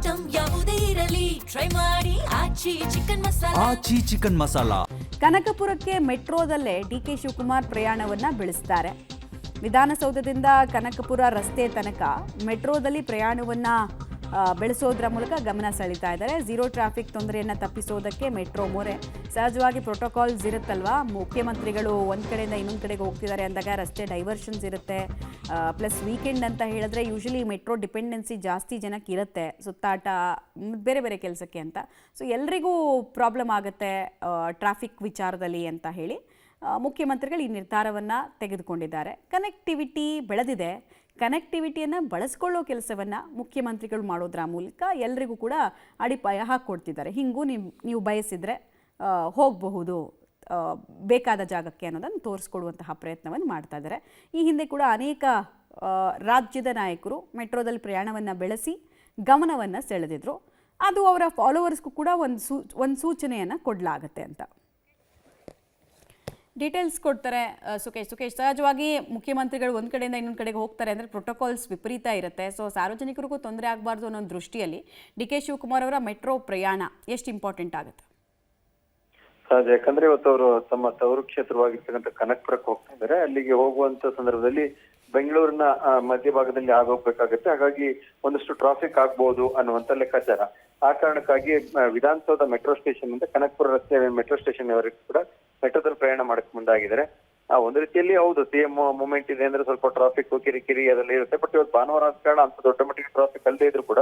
Item ಯಾವುದೇ ಇರಲಿ try ಮಾಡಿ ಆಚಿ ಚಿಕನ್ ಮಸಾಲಾ. ಆಚಿ ಚಿಕನ್ ಮಸಾಲಾ. ಕನಕಪುರಕ್ಕೆ ಮೆಟ್ರೋದಲ್ಲೇ ಡಿಕೆ ಶಿವಕುಮಾರ್ ಪ್ರಯಾಣವನ್ನ ಬೆಳೆಸ್ತಾರೆ. ವಿಧಾನಸೌಧದಿಂದ ಕನಕಪುರ ರಸ್ತೆ ತನಕ ಮೆಟ್ರೋದಲ್ಲಿ ಪ್ರಯಾಣವನ್ನ ಬೆಳೆಸೋದ್ರ ಮೂಲಕ ಗಮನ ಸೆಳೀತಾ ಇದ್ದಾರೆ. ಝೀರೋ ಟ್ರಾಫಿಕ್ ತೊಂದರೆಯನ್ನು ತಪ್ಪಿಸೋದಕ್ಕೆ ಮೆಟ್ರೋ ಮೊರೆ. ಸಹಜವಾಗಿ ಪ್ರೋಟೋಕಾಲ್ಸ್ ಇರುತ್ತಲ್ವಾ, ಮುಖ್ಯಮಂತ್ರಿಗಳು ಒಂದು ಕಡೆಯಿಂದ ಇನ್ನೊಂದು ಕಡೆಗೆ ಹೋಗ್ತಿದ್ದಾರೆ ಅಂದಾಗ ರಸ್ತೆ ಡೈವರ್ಷನ್ಸ್ ಇರುತ್ತೆ. ಪ್ಲಸ್ ವೀಕೆಂಡ್ ಅಂತ ಹೇಳಿದ್ರೆ ಯೂಶಲಿ ಮೆಟ್ರೋ ಡಿಪೆಂಡೆನ್ಸಿ ಜಾಸ್ತಿ ಜನಕ್ಕೆ ಇರುತ್ತೆ, ಸುತ್ತಾಟ ಬೇರೆ ಬೇರೆ ಕೆಲಸಕ್ಕೆ ಅಂತ. ಸೊ ಎಲ್ರಿಗೂ ಪ್ರಾಬ್ಲಮ್ ಆಗುತ್ತೆ ಟ್ರಾಫಿಕ್ ವಿಚಾರದಲ್ಲಿ ಅಂತ ಹೇಳಿ ಮುಖ್ಯಮಂತ್ರಿಗಳು ಈ ನಿರ್ಧಾರವನ್ನು ತೆಗೆದುಕೊಂಡಿದ್ದಾರೆ. ಕನೆಕ್ಟಿವಿಟಿ ಬೆಳೆದಿದೆ. ಕನೆಕ್ಟಿವಿಟಿಯನ್ನು ಬಳಸ್ಕೊಳ್ಳೋ ಕೆಲಸವನ್ನು ಮುಖ್ಯಮಂತ್ರಿಗಳು ಮಾಡೋದ್ರ ಮೂಲಕ ಎಲ್ರಿಗೂ ಕೂಡ ಅಡಿಪಾಯ ಹಾಕ್ಕೊಡ್ತಿದ್ದಾರೆ. ಹಿಂಗೂ ನೀವು ಬಯಸಿದರೆ ಹೋಗಬಹುದು ಬೇಕಾದ ಜಾಗಕ್ಕೆ ಅನ್ನೋದನ್ನು ತೋರಿಸ್ಕೊಡುವಂತಹ ಪ್ರಯತ್ನವನ್ನು ಮಾಡ್ತಾ ಇದ್ದಾರೆ. ಈ ಹಿಂದೆ ಕೂಡ ಅನೇಕ ರಾಜ್ಯದ ನಾಯಕರು ಮೆಟ್ರೋದಲ್ಲಿ ಪ್ರಯಾಣವನ್ನು ಬೆಳೆಸಿ ಗಮನವನ್ನು ಸೆಳೆದಿದ್ರು. ಅದು ಅವರ ಫಾಲೋವರ್ಸ್ಗೂ ಕೂಡ ಒಂದು ಸೂಚನೆಯನ್ನು ಕೊಡಲಾಗತ್ತೆ ಅಂತ ಡೀಟೇಲ್ಸ್ ಕೊಡ್ತಾರೆ ಸುಖೇಶ್. ಸಹಜವಾಗಿ ಮುಖ್ಯಮಂತ್ರಿಗಳು ಒಂದು ಕಡೆಯಿಂದ ಇನ್ನೊಂದು ಕಡೆಗೆ ಹೋಗ್ತಾರೆ ಅಂದರೆ ಪ್ರೋಟೋಕಾಲ್ಸ್ ವಿಪರೀತ ಇರುತ್ತೆ. ಸೊ ಸಾರ್ವಜನಿಕರಿಗೂ ತೊಂದರೆ ಆಗಬಾರ್ದು ಅನ್ನೋ ದೃಷ್ಟಿಯಲ್ಲಿ ಡಿ ಕೆ ಶಿವಕುಮಾರ್ ಅವರ ಮೆಟ್ರೋ ಪ್ರಯಾಣ ಎಷ್ಟು ಇಂಪಾರ್ಟೆಂಟ್ ಆಗುತ್ತೆ? ಯಾಕಂದ್ರೆ ಇವತ್ತು ಅವರು ತಮ್ಮ ತವರು ಕ್ಷೇತ್ರವಾಗಿರ್ತಕ್ಕಂಥ ಕನಕಪುರಕ್ಕೆ ಹೋಗ್ತಾ ಇದ್ದಾರೆ. ಅಲ್ಲಿಗೆ ಹೋಗುವಂತ ಸಂದರ್ಭದಲ್ಲಿ ಬೆಂಗಳೂರಿನ ಮಧ್ಯಭಾಗದಲ್ಲಿ ಆಗೋಗ್ಬೇಕಾಗುತ್ತೆ. ಹಾಗಾಗಿ ಒಂದಷ್ಟು ಟ್ರಾಫಿಕ್ ಆಗ್ಬಹುದು ಅನ್ನುವಂತ ಲೆಕ್ಕಾಚಾರ. ಆ ಕಾರಣಕ್ಕಾಗಿ ವಿಧಾನಸೌಧ ಮೆಟ್ರೋ ಸ್ಟೇಷನ್ ಇಂದ ಕನಕಪುರ ರಸ್ತೆ ಮೆಟ್ರೋ ಸ್ಟೇಷನ್ ವರೆಗೂ ಕೂಡ ಮೆಟ್ರೋದಲ್ಲಿ ಪ್ರಯಾಣ ಮಾಡಕ್ ಮುಂದಾಗಿದ್ದಾರೆ. ಒಂದು ರೀತಿಯಲ್ಲಿ ಹೌದು, ಸಿಎಂ ಮೂವ್ಮೆಂಟ್ ಇದೆ ಅಂದ್ರೆ ಸ್ವಲ್ಪ ಟ್ರಾಫಿಕ್ ಕಿರಿಕಿರಿ ಅದೆಲ್ಲ ಇರುತ್ತೆ. ಬಟ್ ಇವತ್ತು ಭಾನುವಾರ ಆದ ಕಾರಣ ಅಂತ ದೊಡ್ಡ ಮಟ್ಟಿಗೆ ಟ್ರಾಫಿಕ್ ಅಲ್ಲದೆ ಇದ್ರು ಕೂಡ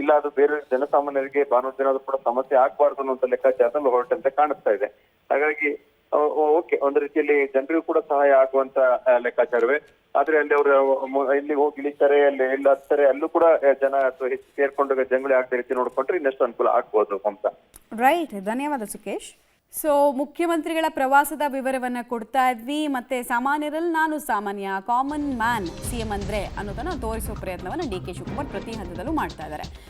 ಇಲ್ಲ, ಅದು ಬೇರೆ ಜನಸಾಮಾನ್ಯರಿಗೆ ಭಾನುವಾರ ದಿನ ಕೂಡ ಸಮಸ್ಯೆ ಆಗ್ಬಾರ್ದು ಅನ್ನುವಂತ ಲೆಕ್ಕಾಚಾರದಲ್ಲಿ ಹೊರಟಂತೆ ಕಾಣಿಸ್ತಾ ಇದೆ. ಹಾಗಾಗಿ ಓಕೆ, ಒಂದು ರೀತಿಯಲ್ಲಿ ಜನರಿಗೂ ಕೂಡ ಸಹಾಯ ಆಗುವಂತ ಲೆಕ್ಕಾಚಾರವೇ. ಆದ್ರೆ ಅಲ್ಲಿ ಅವರು ಇಲ್ಲಿ ಹೋಗಿ ಇಳಿತಾರೆ, ಅಲ್ಲಿ ಎಲ್ಲ ಹತ್ತಾರೆ, ಅಲ್ಲೂ ಕೂಡ ಜನ ಹೆಚ್ಚು ಸೇರ್ಕೊಂಡು ಜಂಗುಳಿ ಆಗದ ರೀತಿ ನೋಡ್ಕೊಂಡ್ರೆ ಇನ್ನಷ್ಟು ಅನುಕೂಲ ಆಗ್ಬೋದು ಅಂತ. ರೈಟ್, ಧನ್ಯವಾದ ಸುಖೇಶ್. ಸೊ ಮುಖ್ಯಮಂತ್ರಿಗಳ ಪ್ರವಾಸದ ವಿವರವನ್ನು ಕೊಡ್ತಾ ಇದ್ವಿ. ಮತ್ತೆ ಸಾಮಾನ್ಯರಲ್ಲಿ ನಾನು ಸಾಮಾನ್ಯ, ಕಾಮನ್ ಮ್ಯಾನ್ ಸಿಎಂ ಅಂದ್ರೆ ಅನ್ನೋದನ್ನು ತೋರಿಸೋ ಪ್ರಯತ್ನವನ್ನು ಡಿ ಕೆ ಶಿವಕುಮಾರ್ ಪ್ರತಿ ಹಂತದಲ್ಲೂ ಮಾಡ್ತಾ ಇದ್ದಾರೆ.